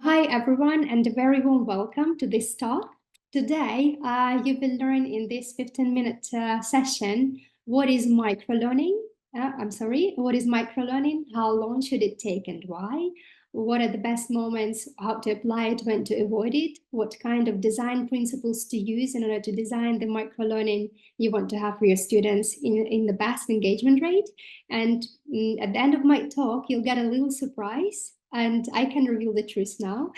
Hi everyone, and a very warm welcome to this talk. Today, you will learn in this 15-minute session what is microlearning. What is microlearning? How long should it take and why? What are the best moments, how to apply it, when to avoid it, what kind of design principles to use in order to design the microlearning you want to have for your students in the best engagement rate. And at the end of my talk, you'll get a little surprise. And I can reveal the truth now.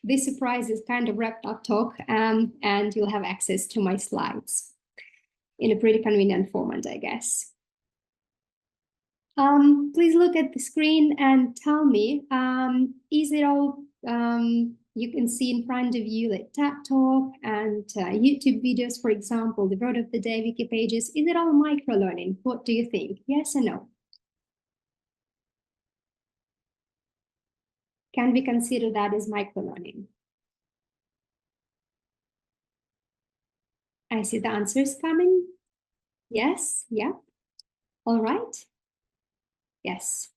This surprise is kind of wrapped up talk, and you'll have access to my slides in a pretty convenient format, I guess. Please look at the screen and tell me, is it all, you can see in front of you like TED Talk and YouTube videos, for example, the word of the day, wiki pages. Is it all microlearning? What do you think? Yes or no? Can we consider that as microlearning? I see the answers coming. Yes, yeah. All right. Yes,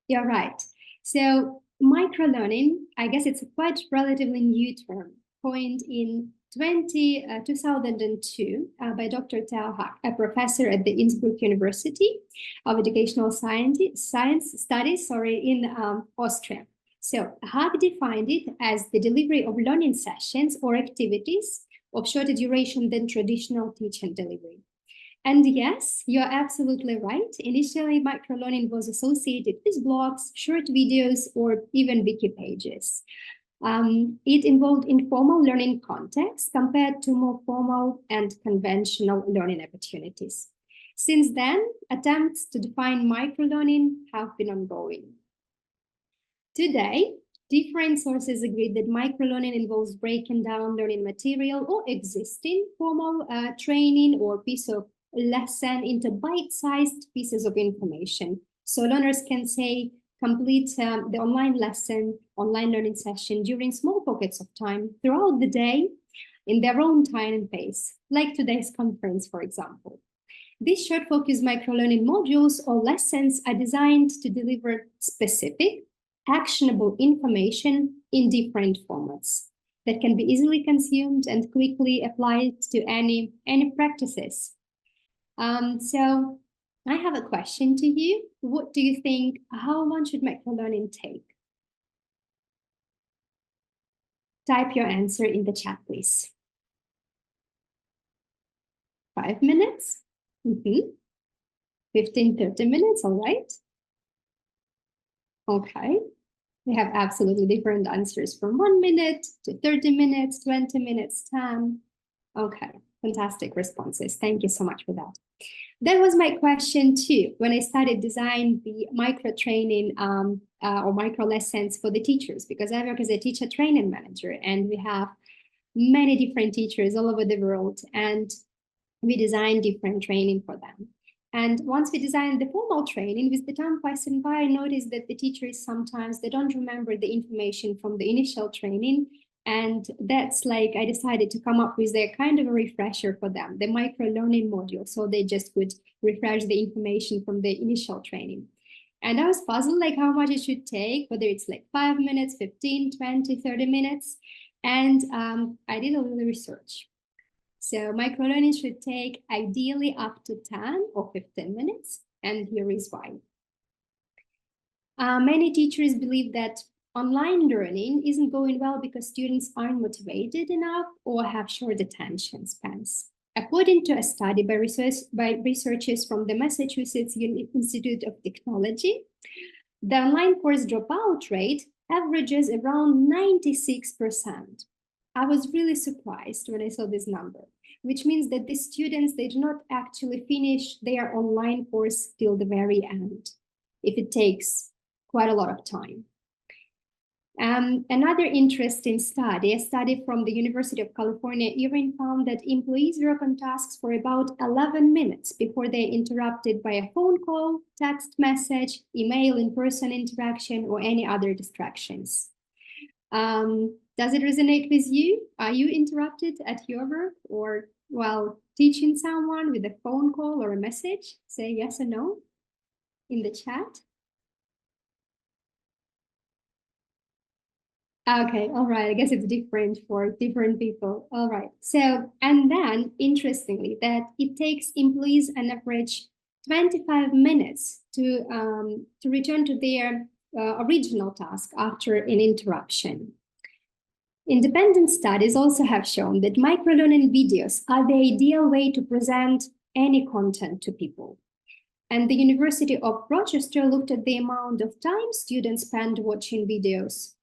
you're right. So microlearning, I guess it's a quite relatively new term, coined in 2002 by Dr. Tauhak, a professor at the Innsbruck University of Educational Science Studies, in Austria. So Haag defined it as the delivery of learning sessions or activities of shorter duration than traditional teach and delivery. And yes, you're absolutely right. Initially, microlearning was associated with blogs, short videos, or even wiki pages. It involved informal learning contexts compared to more formal and conventional learning opportunities. Since then, attempts to define microlearning have been ongoing. Today, different sources agree that microlearning involves breaking down learning material or existing formal training or piece of lesson into bite-sized pieces of information. So learners can say complete the online lesson, online learning session during small pockets of time throughout the day in their own time and pace, like today's conference, for example. These short focus microlearning modules or lessons are designed to deliver specific, actionable information in different formats that can be easily consumed and quickly applied to any practices. So I have a question to you. What do you think, how long should microlearning take? Type your answer in the chat, please. 5 minutes? 15, 30 minutes, all right. Okay. We have absolutely different answers from 1 minute to 30 minutes, 20 minutes, 10. Okay, fantastic responses. Thank you so much for that. That was my question too, when I started designing the micro training or micro lessons for the teachers, because I work as a teacher training manager and we have many different teachers all over the world and we design different training for them. And once we designed the formal training, with the time passing by, I noticed that the teachers sometimes, they don't remember the information from the initial training. And that's like, I decided to come up with a kind of a refresher for them, the micro-learning module. So they just would refresh the information from the initial training. And I was puzzled like how much it should take, whether it's like 5 minutes, 15, 20, 30 minutes. And I did a little research. So microlearning should take ideally up to 10 or 15 minutes, and here is why. Many teachers believe that online learning isn't going well because students aren't motivated enough or have short attention spans. According to a study by researchers from the Massachusetts Institute of Technology, the online course dropout rate averages around 96%. I was really surprised when I saw this number, which means that the students, they do not actually finish their online course till the very end, if it takes quite a lot of time. Another interesting study, a study from the University of California, Irvine, found that employees work on tasks for about 11 minutes before they're interrupted by a phone call, text message, email, in-person interaction, or any other distractions. Does it resonate with you? Are you interrupted at your work or while teaching someone with a phone call or a message? Say yes or no in the chat. Okay, all right. I guess it's different for different people. All right. So, and then interestingly, that it takes employees an average 25 minutes to return to their original task after an interruption. Independent studies also have shown that microlearning videos are the ideal way to present any content to people. And the University of Rochester looked at the amount of time students spend watching videos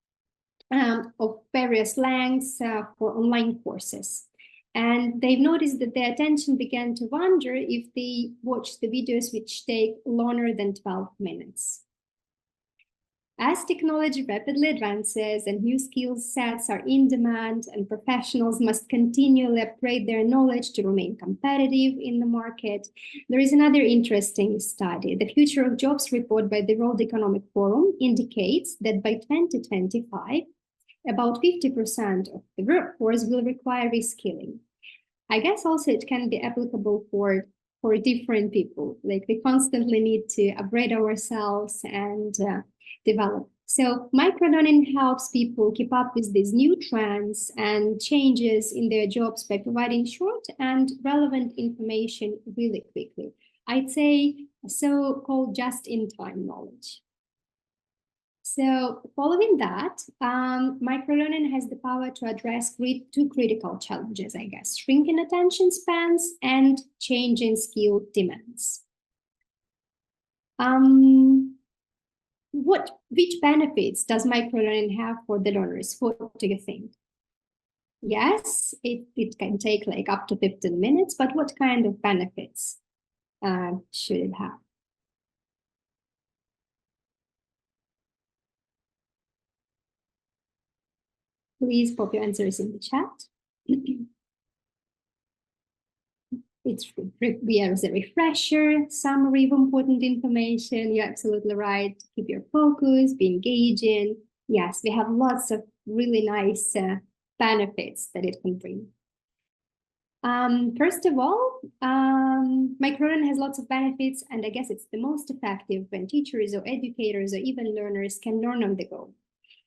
of various lengths for online courses. And they've noticed that their attention began to wander if they watch the videos which take longer than 12 minutes. As technology rapidly advances and new skill sets are in demand and professionals must continually upgrade their knowledge to remain competitive in the market, there is another interesting study. The Future of Jobs report by the World Economic Forum indicates that by 2025, about 50% of the workforce will require reskilling. I guess also it can be applicable for different people. Like we constantly need to upgrade ourselves and develop. So microlearning helps people keep up with these new trends and changes in their jobs by providing short and relevant information really quickly. I'd say so-called just-in-time knowledge. So following that, microlearning has the power to address two critical challenges, I guess, shrinking attention spans and changing skill demands. Which benefits does microlearning have for the learners? What do you think? Yes, it can take like up to 15 minutes, but what kind of benefits should it have? Please pop your answers in the chat. We are a refresher, summary of important information. You're absolutely right. Keep your focus, be engaging. Yes, we have lots of really nice benefits that it can bring. First of all, microlearning has lots of benefits, and I guess it's the most effective when teachers or educators or even learners can learn on the go.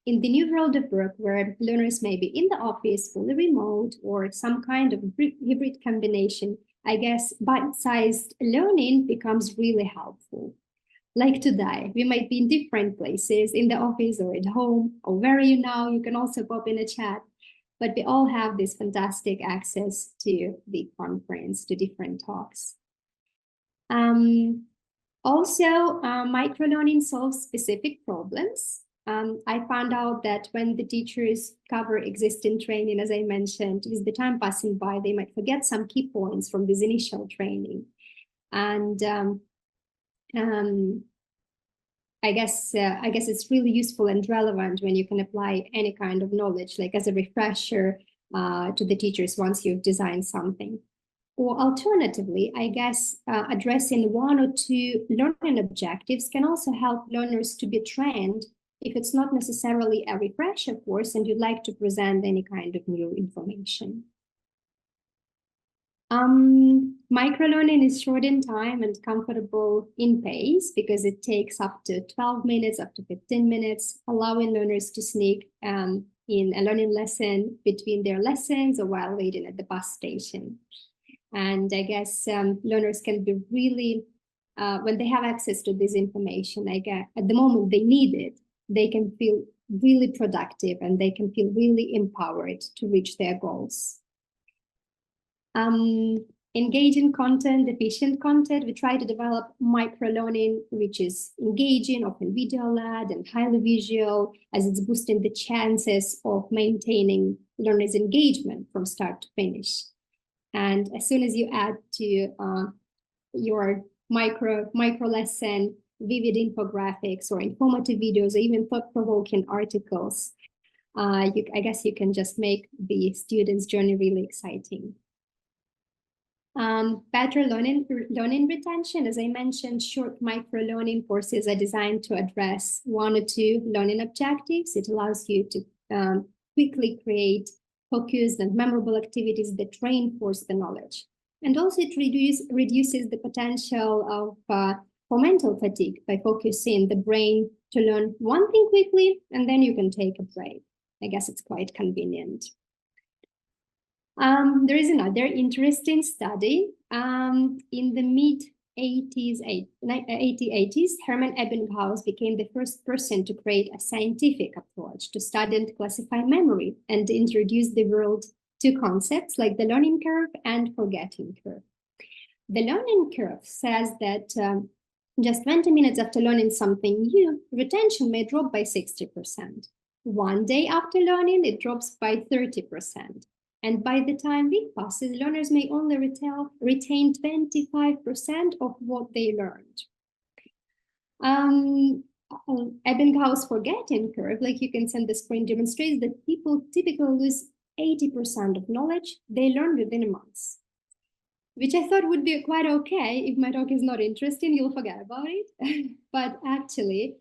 In the new world of work, where learners may be in the office, fully remote, or some kind of hybrid combination, I guess bite-sized learning becomes really helpful. Like today, we might be in different places, in the office or at home, or where are you now? You can also pop in a chat. But we all have this fantastic access to the conference, to different talks. Also, microlearning solves specific problems. I found out that when the teachers cover existing training, as I mentioned, with the time passing by, they might forget some key points from this initial training. And I guess it's really useful and relevant when you can apply any kind of knowledge, like as a refresher to the teachers once you've designed something. Or alternatively, I guess addressing one or two learning objectives can also help learners to be trained if it's not necessarily a refresher course and you'd like to present any kind of new information. Microlearning is short in time and comfortable in pace because it takes up to 12 minutes, up to 15 minutes, allowing learners to sneak in a learning lesson between their lessons or while waiting at the bus station. And I guess learners can be really, when they have access to this information, I guess at the moment they need it, they can feel really productive and they can feel really empowered to reach their goals. Engaging content, efficient content. We try to develop microlearning, which is engaging, often video-led and highly visual, as it's boosting the chances of maintaining learners' engagement from start to finish. And as soon as you add to your micro lesson, vivid infographics or informative videos, or even thought-provoking articles, I guess you can just make the students' journey really exciting. Better learning retention. As I mentioned, short micro-learning courses are designed to address one or two learning objectives. It allows you to quickly create focused and memorable activities that reinforce the knowledge. And also it reduces the potential of for mental fatigue by focusing the brain to learn one thing quickly, and then you can take a break. I guess it's quite convenient. There is another interesting study. In the mid-80s, Hermann Ebbinghaus became the first person to create a scientific approach to study and classify memory and introduce the world to concepts like the learning curve and forgetting curve. The learning curve says that just 20 minutes after learning something new, retention may drop by 60%. One day after learning, it drops by 30%. And by the time week passes, learners may only retain 25% of what they learned. Ebbinghaus forgetting curve, like you can see on the screen, demonstrates that people typically lose 80% of knowledge they learn within a month, which I thought would be quite okay. If my talk is not interesting, you'll forget about it. But actually,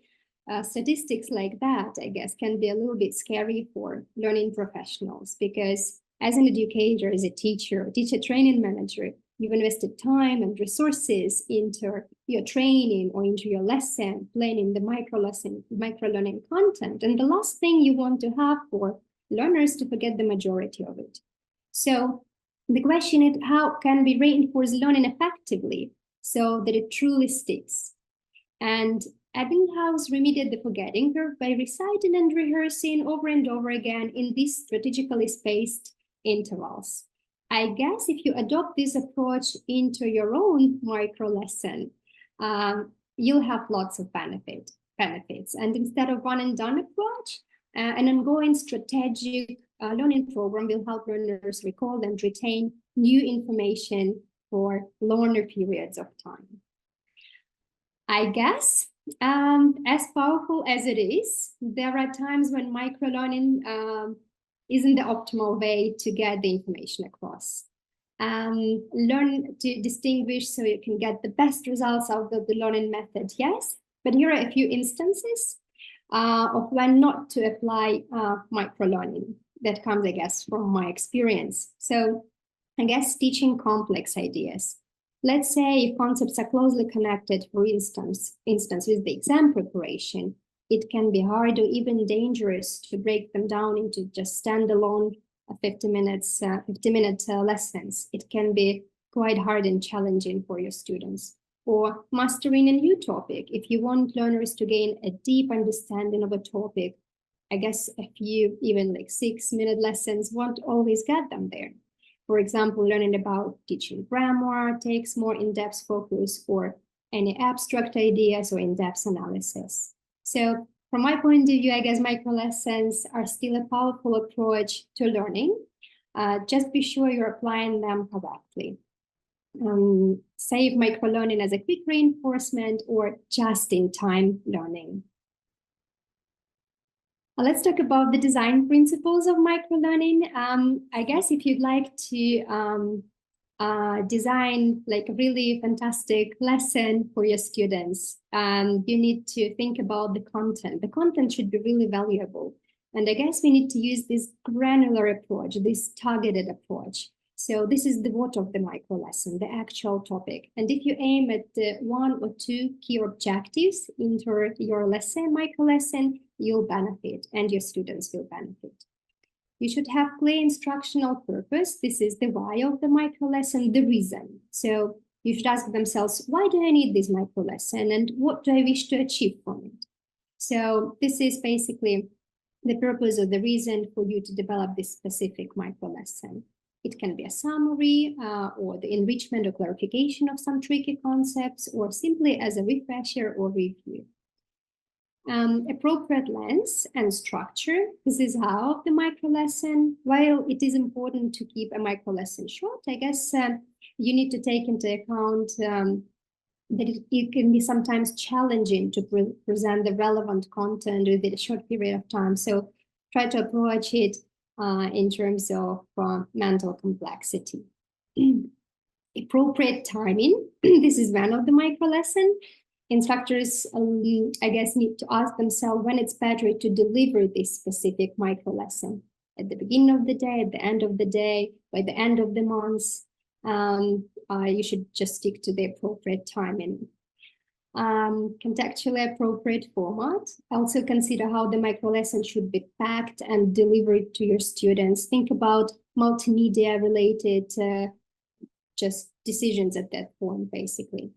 statistics like that, I guess, can be a little bit scary for learning professionals, because as an educator, as a teacher training manager, you've invested time and resources into your training or into your lesson, planning the micro-learning content. And the last thing you want to have for learners to forget the majority of it. So the question is, how can we reinforce learning effectively so that it truly sticks? And Ebbinghaus remedied the forgetting curve by reciting and rehearsing over and over again in these strategically spaced intervals. I guess if you adopt this approach into your own micro lesson, you'll have lots of benefits. And instead of one and done approach, an ongoing strategic learning program will help learners recall and retain new information for longer periods of time. I guess as powerful as it is, there are times when microlearning isn't the optimal way to get the information across. Learn to distinguish so you can get the best results out of the learning method, yes, but here are a few instances of when not to apply microlearning. That comes, I guess, from my experience. So I guess teaching complex ideas. Let's say if concepts are closely connected, for instance with the exam preparation, it can be hard or even dangerous to break them down into just standalone 50-minute lessons. It can be quite hard and challenging for your students. Or mastering a new topic. If you want learners to gain a deep understanding of a topic, I guess a few, even like 6-minute lessons won't always get them there. For example, learning about teaching grammar takes more in-depth focus, or any abstract ideas or in-depth analysis. So from my point of view, I guess micro lessons are still a powerful approach to learning. Just be sure you're applying them correctly. Save microlearning as a quick reinforcement or just-in-time learning. Let's talk about the design principles of microlearning. I guess if you'd like to design like a really fantastic lesson for your students, you need to think about the content. The content should be really valuable. And I guess we need to use this granular approach, this targeted approach. So this is the what of the micro lesson, the actual topic. And if you aim at the 1 or 2 key objectives into your lesson, micro lesson, you'll benefit and your students will benefit. You should have clear instructional purpose. This is the why of the micro lesson, the reason. So you should ask themselves, why do I need this micro lesson and what do I wish to achieve from it? So this is basically the purpose or the reason for you to develop this specific micro lesson. It can be a summary or the enrichment or clarification of some tricky concepts, or simply as a refresher or review. Appropriate length and structure. This is how the micro lesson, while it is important to keep a micro lesson short, I guess you need to take into account that it can be sometimes challenging to present the relevant content within a short period of time. So try to approach it in terms of mental complexity. Appropriate timing. This is one of the micro lesson. Instructors, I guess, need to ask themselves when it's better to deliver this specific micro lesson. At the beginning of the day, at the end of the day, by the end of the month. You should just stick to the appropriate timing. contextually appropriate format. Also consider how the microlesson should be packed and delivered to your students. Think about multimedia related just decisions at that point, basically.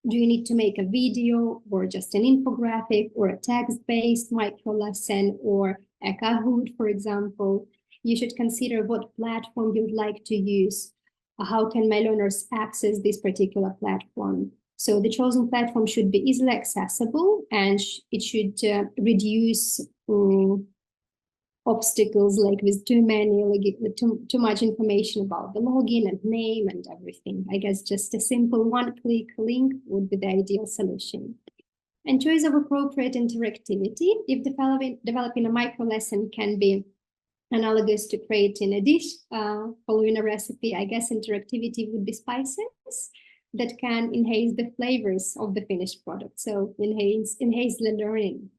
Do you need to make a video or just an infographic or a text-based microlesson or a Kahoot, for example? You should consider what platform you would like to use. How can my learners access this particular platform? So the chosen platform should be easily accessible, and it should reduce obstacles like with too many, like too much information about the login and name and everything. I guess just a simple one-click link would be the ideal solution. And choice of appropriate interactivity. If developing a microlesson can be analogous to creating a dish following a recipe, I guess interactivity would be spices that can enhance the flavors of the finished product. So enhance the learning.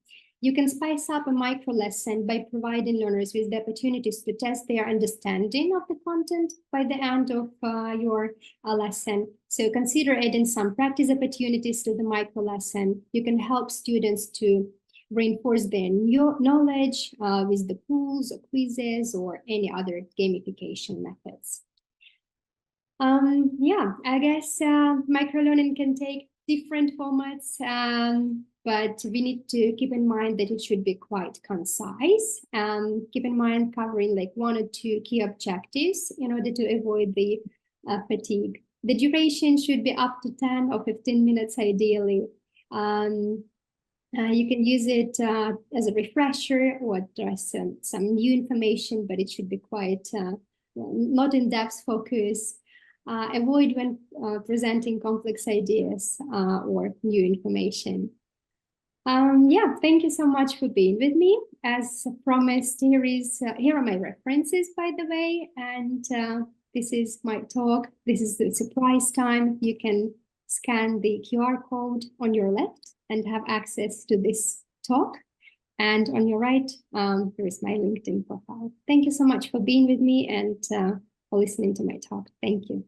You can spice up a microlesson by providing learners with the opportunities to test their understanding of the content by the end of your lesson. So consider adding some practice opportunities to the microlesson. You can help students to reinforce their knowledge with the pools or quizzes or any other gamification methods. Yeah, I guess microlearning can take different formats, but we need to keep in mind that it should be quite concise. Keep in mind covering like 1 or 2 key objectives in order to avoid the fatigue. The duration should be up to 10 or 15 minutes ideally. You can use it as a refresher or address some new information, but it should be quite not in-depth focus. Avoid when presenting complex ideas or new information. Yeah, thank you so much for being with me. As promised, here are my references, by the way, and this is my talk. This is the surprise time. You can scan the QR code on your left and have access to this talk. And on your right, there is my LinkedIn profile. Thank you so much for being with me and for listening to my talk. Thank you.